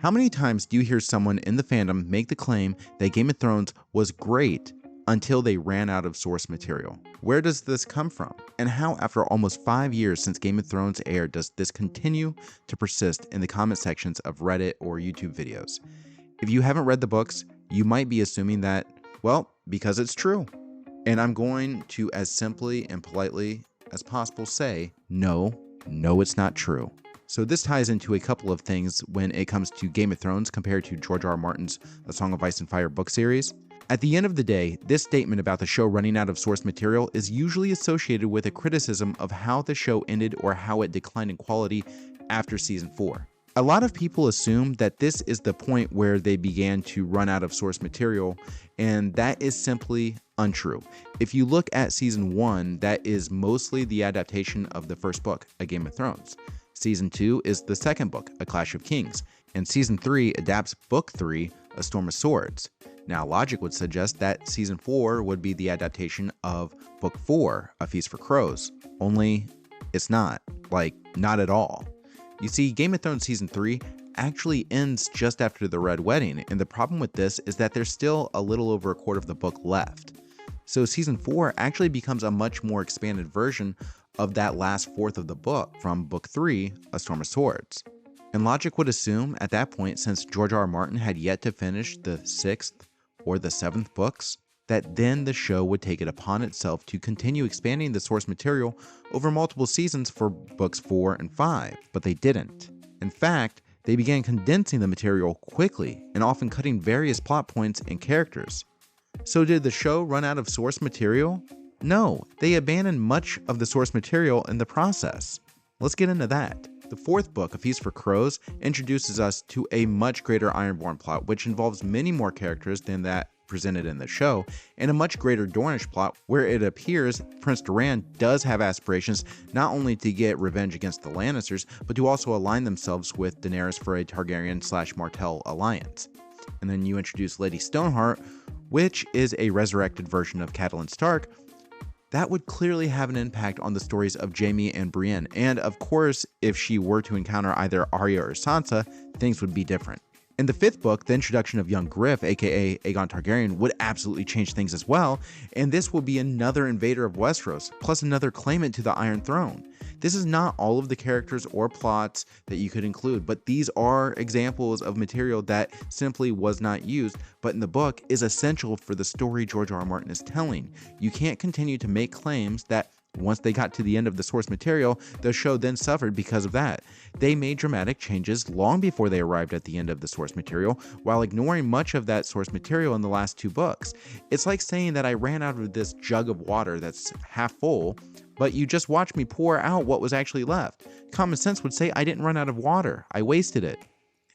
How many times do you hear someone in the fandom make the claim that Game of Thrones was great until they ran out of source material? Where does this come from? And how, after almost 5 years since Game of Thrones aired, does this continue to persist in the comment sections of Reddit or YouTube videos? If you haven't read the books, you might be assuming that, well, because it's true. And I'm going to, as simply and politely as possible, say, no, it's not true. So this ties into a couple of things when it comes to Game of Thrones compared to George R.R. Martin's A Song of Ice and Fire book series. At the end of the day, this statement about the show running out of source material is usually associated with a criticism of how the show ended or how it declined in quality after season 4. A lot of people assume that this is the point where they began to run out of source material, and that is simply untrue. If you look at season 1, that is mostly the adaptation of the first book, A Game of Thrones. Season 2 is the second book, A Clash of Kings, and Season 3 adapts Book 3, A Storm of Swords. Now, logic would suggest that Season 4 would be the adaptation of Book 4, A Feast for Crows, only it's not. Not at all. You see, Game of Thrones Season 3 actually ends just after the Red Wedding, and the problem with this is that there's still a little over a quarter of the book left. So Season 4 actually becomes a much more expanded version of that last fourth of the book from Book 3, A Storm of Swords. And logic would assume at that point, since George R.R. Martin had yet to finish the 6th or the 7th books, that then the show would take it upon itself to continue expanding the source material over multiple seasons for books 4 and 5, but they didn't. In fact, they began condensing the material quickly and often cutting various plot points and characters. So did the show run out of source material? No, they abandoned much of the source material in the process. Let's get into that. The 4th book, A Feast for Crows, introduces us to a much greater Ironborn plot, which involves many more characters than that presented in the show, and a much greater Dornish plot where it appears Prince Doran does have aspirations not only to get revenge against the Lannisters, but to also align themselves with Daenerys for a Targaryen/Martell alliance. And then you introduce Lady Stoneheart, which is a resurrected version of Catelyn Stark. That would clearly have an impact on the stories of Jaime and Brienne, and of course, if she were to encounter either Arya or Sansa, things would be different. In the 5th book, the introduction of young Griff, aka Aegon Targaryen, would absolutely change things as well, and this will be another invader of Westeros, plus another claimant to the Iron Throne. This is not all of the characters or plots that you could include, but these are examples of material that simply was not used, but in the book is essential for the story George R.R. Martin is telling. You can't continue to make claims that once they got to the end of the source material, the show then suffered because of that. They made dramatic changes long before they arrived at the end of the source material, while ignoring much of that source material in the last 2 books. It's like saying that I ran out of this jug of water that's half full, but you just watched me pour out what was actually left. Common sense would say I didn't run out of water, I wasted it.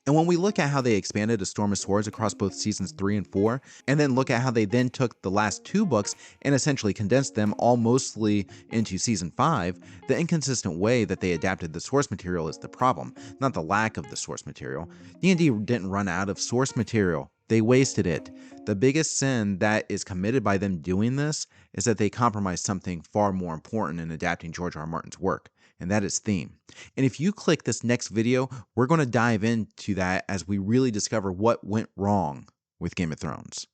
And when we look at how they expanded A Storm of Swords across both seasons 3 and 4, and then look at how they then took the last 2 books and essentially condensed them all mostly into season 5, the inconsistent way that they adapted the source material is the problem, not the lack of the source material. D&D didn't run out of source material. They wasted it. The biggest sin that is committed by them doing this is that they compromised something far more important in adapting George R.R. Martin's work, and that is theme. And if you click this next video, we're going to dive into that as we really discover what went wrong with Game of Thrones.